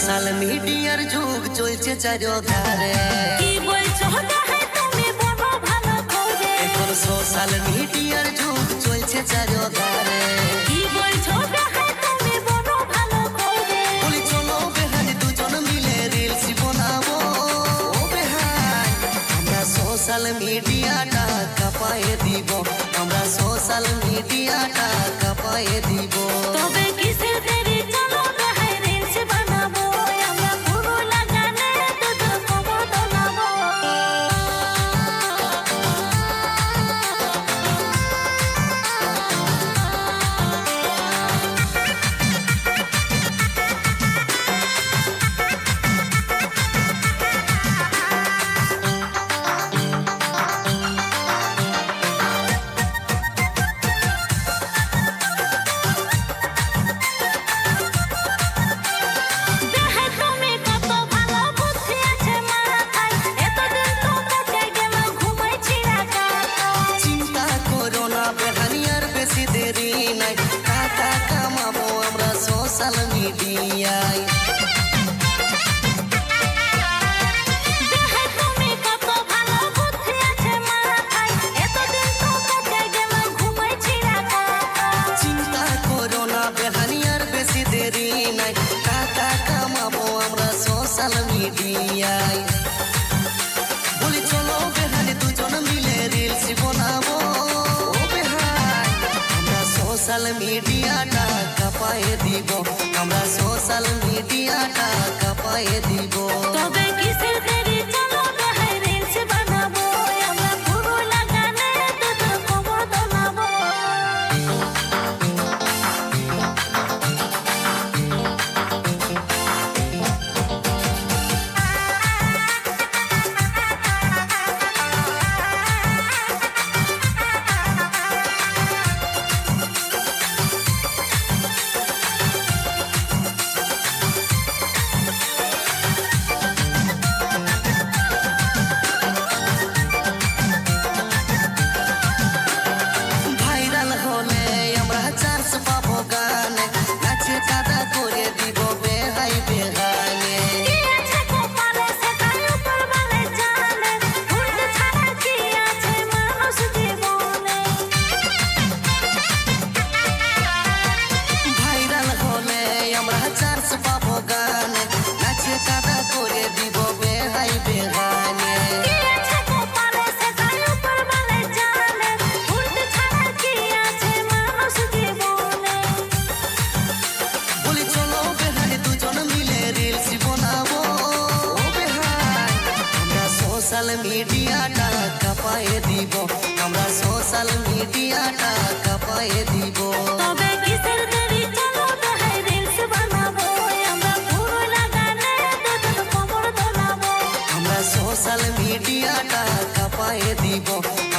Social মিডিয়ার যুগ চলছে চারধারে। কি বলছো দেখাই তুমি বলো ভালো করে। এখন সোশ্যাল মিডিয়ার যুগ চলছে চারধারে। কি বলছো দেখাই তুমি বলো ভালো করে। বলি চলো বেহান দুজন মিলে রিলস বানাবো। ও বেহান আমরা সোশ্যাল মিডিয়াটা কাঁপায়ে দিব, আমরা সোশ্যাল মিডিয়াটা কাঁপায়ে দিব। তবে কিসের দেরি চলো দেখাই রিলস বানাবো। আমরা পুরো লাগানে দুধ কমো দোলাবো। দেখাই তুমি কত ভালো বুদ্ধি আছে মাথায়। এতদিন তো কেটে গেল ঘুমাইছি রাখায়। চিন্তা করো না বেহানি আর বেশি দেরি নাই, টাকা কামাবো আমরা সোশ্যাল মিডিয়ায়। দেখাই তুমি কত ভালো বুদ্ধি আছে মাথায়। এতদিন তো কেটে গেল ঘুমাইছি রাখায়। চিন্তা করো না বেহানি আর বেশি দেরি নাই, টাকা কামাবো আমরা সোশ্যাল মিডিয়ায়। বলি চলো বেহানি দুজন মিলে রিলস বানাবো। ও বেহান আমরা সোশ্যাল মিডিয়াটা কাঁপায়ে দিব, আমরা সোশ্যাল মিডিয়াটা কাঁপায়ে দিব। তবে কিসের দেরি চলো দেখাই রিলস বানাবো। আমরা পুরো লাগানে দুধ কমো দোলাবো। ভাইরাল হলে আমরা চান্স পাবো গানে, নাচে কাদা করে দিব বেহাই বেহানে। কি আছে কপালে সেটাই উপরওয়ালা জানে। ঘুরতে ছাড়া কি আছে মানুষ জীবনে। ভাইরাল হলে আমরা চান্স পাবো গানে, নাচে কাদা করে দিব বেহাই বেহানে। কি আছে কপালে সেটাই উপরওয়ালা জানে। ঘুরতে ছাড়া কি আছে মানুষ জীবনে। বলি চলো বেহানি দুজন মিলে রিলস বানাবো। ও বেহান আমরা সোশ্যাল মিডিয়াটা কাঁপায়ে দিব, আমরা সোশ্যাল মিডিয়াটা কাঁপায়ে দিব। তবে কিসের দেরি চলো দেখাই রিলস বানাবো। আমরা পুরো লাগানে দুধ কোমর দোলাবো। আমরা সোশ্যাল মিডিয়াটা কাঁপায়ে দিব,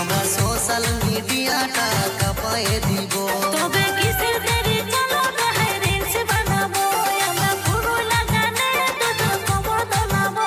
আমরা সোশ্যাল মিডিয়াটা কাঁপায়ে দিব। তবে কিসের দেরি চলো দেখাই রিলস বানাবো। আমরা পুরো লাগানে দুধ কোমর দোলাবো।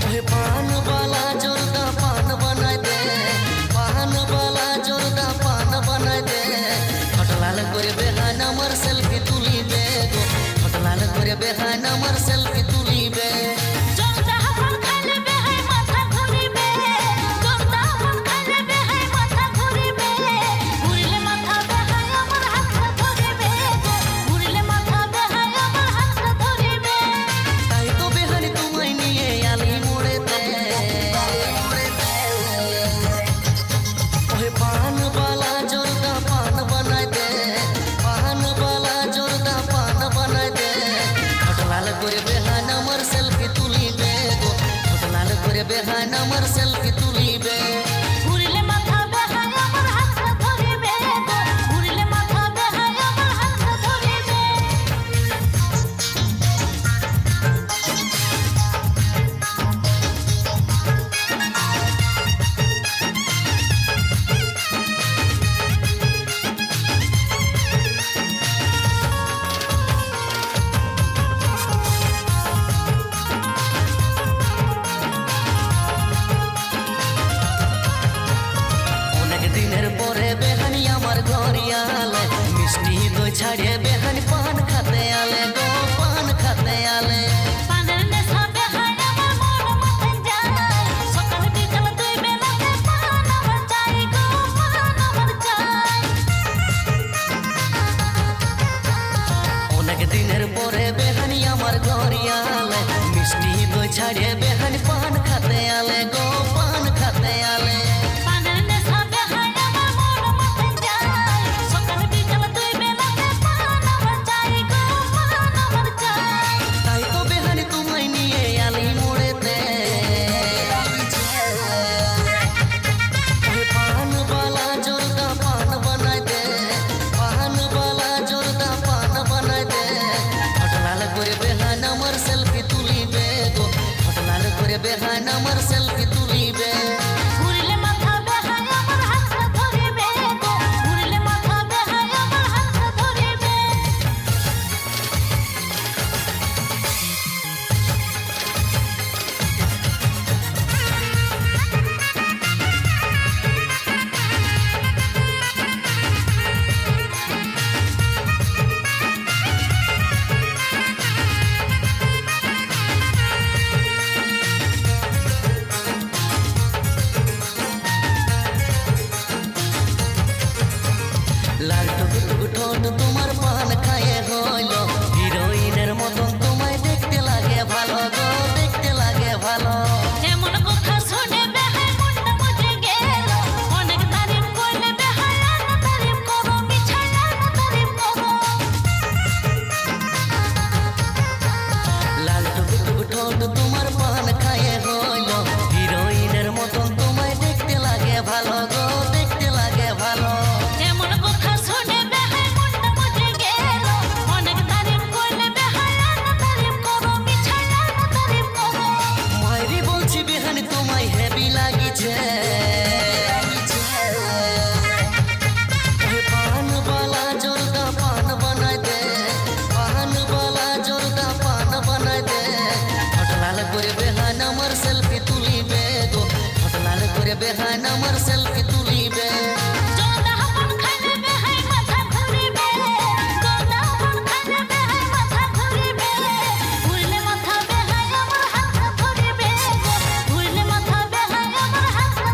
ओहे पान वाला जोरदा पान बनाए दे, पान वाला जोरदा पान बनाए दे। हटलाल करे बेहान আমার সেলফি তুলিবে গো, হটলাল করে বেহান আমার সেলফি তুলিবে। জর্দা ফল খাইলে বেহাই মাথা ঘুরিবে। জর্দা ফল খাইলে বেহাই মাথা ঘুরিবে। ঘুরিলে মাথা বেহাই আমার হাতটা ধরিবে গো। ঘুরিলে মাথা বেহাই আমার হাতটা ধরিবে। তাই তো বেহানি তোমায় নিয়ে আলি মোড়েতে। করে বেহান আমার সেলফি তুলিবে ঘুরিলে মাথা বেহায় আমার হাতটা ধরিবে গো ঘুরিলে মাথা বেহায় আমার হাতটা ধরিবে অনেক দিনের পরে বেহানি আমার ঘরে আলে মিষ্টি দই ছাড়িয়ে বেহানি পান খাতে আলে গো পান খাতে আলে পানের নেশা বেহায় আমার মন মাথায় যায় সকাল বিকাল দুই বেলাতে পান আমার চাই গো পান আমার চাই অনেক দিনের পরে বেহানি আমার ঘরে আলে মিষ্টি দই ছাড়িয়ে বেহানি পান খাতে আলে গো পান খাতে আলে পানের নেশা বেহায় আমার মন মাথায় যায় সকাল বিকাল দুই বেলাতে পান আমার চাই গো পান আমার চাই তাই তো বেহানি তোমায় নিয়ে আলি মোড়েতে পান বালা জোরদা পান বানাই দে পান বালা জোরদা পান বানাই দে হটলাল করে বেহান আমার সেলফি তুলিবে গো হটলাল করে বেহান আমার সেলফি তুলিবে ঘুরিলে মাথা বেহায় আমার হাতটা ধরিবে গো ঘুরিলে মাথা বেহায় আমার হাতটা ধরিবে লাল টুকটুক ঠোঁট তোমার পান খায়ে হইল হিরোইনের মতন তোমায় দেখতে লাগে ভালো গো দেখতে লাগে ভালো এমন কথা শুনে বেহায় মনটা মজে গেল অনেক তারিফ করলে বেহায় আর তারিফ করো মিছাই আর তারিফ করো লাল টুকটুক ঠোঁট তোমার পান খায়ে হইল হিরোইনের মতন তোমায় দেখতে লাগে ভালো গো দেখতে লাগে ভালো এমন কথা শুনে বেহায় মনটা মজে গেল অনেক তারিফ করলে বেহায় আর তারিফ করো মিছাই আর তারিফ করো মাইরি বলছি বেহানি তোমায় হেভি লাগিছে পান বালা জোরদা পান বানাই দে পান বালা জোরদা পান বানাই দে হটলাল করে বেহান আমার সেলফি তুলিবে গো হটলাল করে বেহান আমার সেলফি তুলিবে জোদা পান খাইলে বেহায় মাথা ঘুরিবে জোদা পান খাইলে বেহায় মাথা ঘুরিবে ঘুরলে মাথা বেহায় আমার হাতটা ধরিবে ঘুরলে মাথা বেহায় আমার হাতটা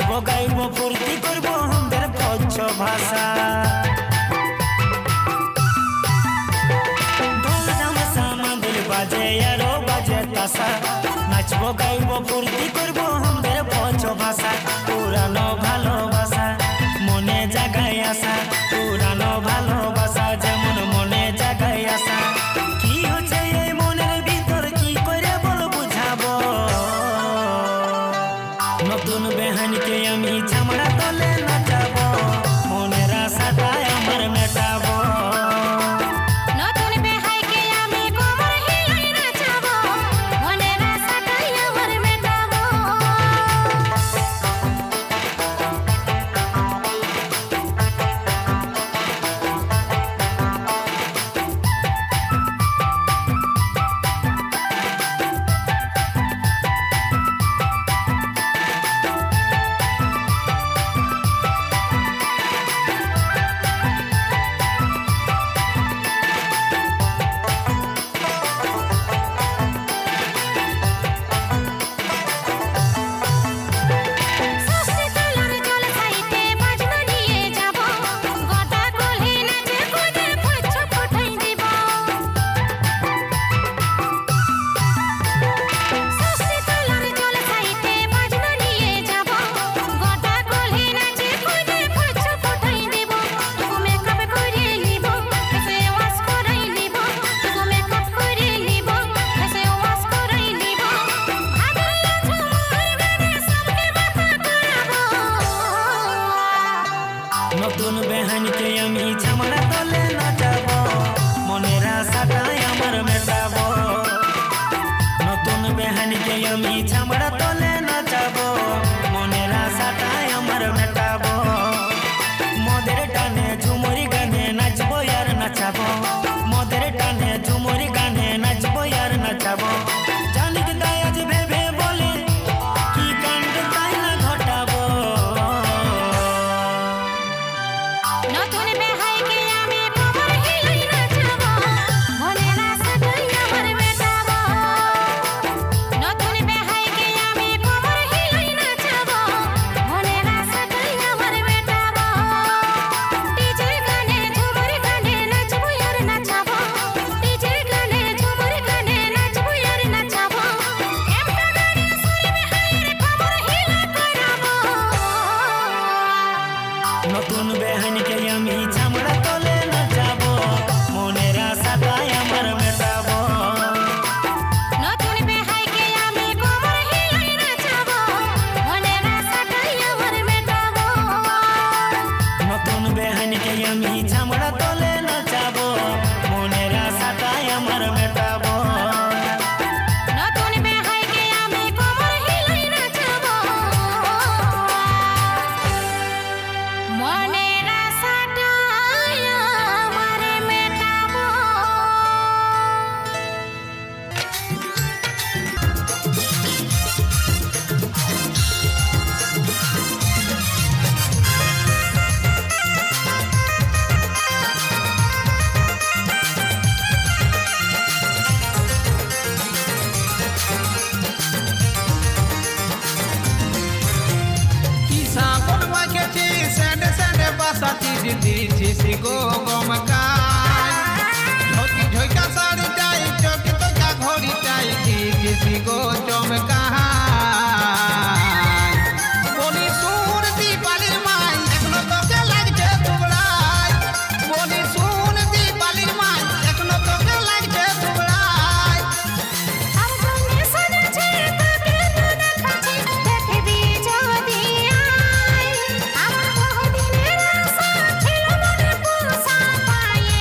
নাচবো গাইবো ফুর্তি করবো আমাদের পঞ্চ ভাষা ঢোল ধামসা মাদল বাজে আরো বাজে তাসা নাচবো গাইবো ফুর্তি করবো আমাদের পঞ্চ ভাষা পুরানো ভালোবাসা মনে জাগায় আসা পুরানো ভালোবাসা যেমন মনে জাগায় আসা কি হচ্ছে এই মনের ভিতর কি করে বল বুঝাবো নতুন বেহানকে আমি চামড়া তলে নাচাবো মনের আশাটাই আমার মেটাবো নতুন বেহাইকে আমি কোমর হিলাই নাচাবো মনের আশাটাই আমার মেটাবো ষষ্ঠী তলার জল খাইতে বাজনা নিয়ে যাব গোটা গলি নাচে কুদে পুচ্ছ ফুটাই দিব ষষ্ঠী তলার জল খাইতে বাজনা নিয়ে যাব গোটা গলি নাচে কুদে পুচ্ছ ফুটাই দিব তুকু মেকআপ করে নিব এসে ওয়াশ করাই নিব তুকু মেকআপ করে নিব এসে ওয়াশ করাই নিব ভাগলা ঝুমুর গানে সবকে মাথা ঘুরাবো নতুন বেহানকে আমি চামড়া তলে নাচাবো মনের আশাটাই আমার মেটাবো নতুন বেহানকে আমি চামড়া তলে নাচাবো মনের আশাটাই আমার মেটাবো মদের টানে ঝুমুরি গানে নাচবো আর নাচাবো মদের টানে ঝুমুরি গানে নাচবো আর নাচাবো জানিক তাই আজ ভেবে বলে কি কাণ্ড তাই না ঘটাবো নতুন বেহাইকে আমি কোমর হিলাই নাচাবো মনের আশাটাই আমার মেটাবো নতুন বেহাইকে আমি কোমর হিলাই নাচাবো মনের আশাটাই আমার মেটাবো ডিজে গানে ঝুমুর গানে নাচবো আর নাচাবো ডিজে গানে ঝুমুর গানে নাচবো আর নাচাবো এমটা গানে সুরে বেহাইয়ের কোমর হিলা করাবো নতুন বেহানকে আমি চামড়া তলে নাচাবো মনের আশাটাই আমার মেটাবো নতুন বেহাইকে আমি কোমর হিলাই নাচাবো মনের আশাটাই আমার মেটাবো নতুন বেহানকে আমি চামড়া তলে নাচাবো মনের আশাটাই আমার মেটাবো নতুন বেহাইকে আমি কোমর হিলাই নাচাবো মনের আশাটাই আমার মেটাবো Isa kon maketi sende sende basati dindi si go gomkai Jhoki jhoika sari tai choki to ka ghori tai si go chomkai Boni sur di palir mai ekno to ke lagche dublai Boni sur di palir mai ekno to ke lagche dublai আর সঙ্গে সাজাছে তাকে না দেখাচ্ছি দেখবি যদি আয় আমার বহুদিনের আশা ছিল মনে পোষা পায়ে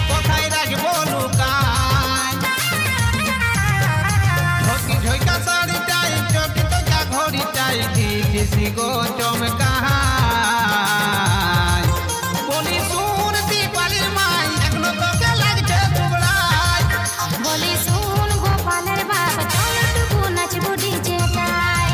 কোথায় রাখবো লুকায় ঢোকি ঢোকা শাড়িটাই চোখে তোকা ঘড়িটাই দিয়েছি গো চমকায় বলি শুন দীপালির মাই এখনো তোকে লাগছে টুকরায় বলি শুন গোপালের বাপ চল টুকু নাচবো ডিজেটাই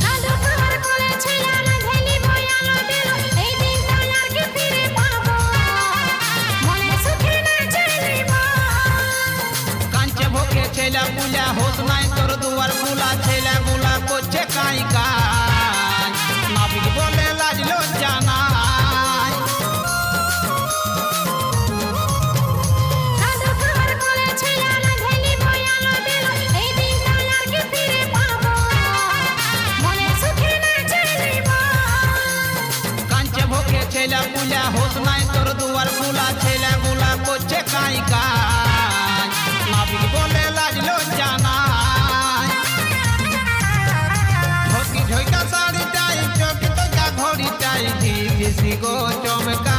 সাধু তোমার কোলে ছিলা না ধেলি বয়ালো দিল এই দিনটা আর কি ফিরে পাবো মনে সুখে না চাইলিব কাঞ্চে ভোকে ছেলা পুলা হোস নাই তোর দুয়ার ফুলা ছেলা গুলা করছে কাই কাই নাবিক বলে লাজ লজ্জা নাই সাধু তোমার কোলে ছিলা না ধেলি বয়ালো দিল এই দিনটা আর কি ফিরে পাবো মনে সুখে না চাইলিব কাঞ্চে ভোকে ছেলা পুলা হোস নাই তোর দুয়ার ফুলা ছেলা গুলা করছে কাই কাই নাবিক বলে লাজ লজ্জা নাই ঢোকি ঢোকা শাড়িটাই চোখে তোকা ঘড়িটাই দিয়েছি গো চমকা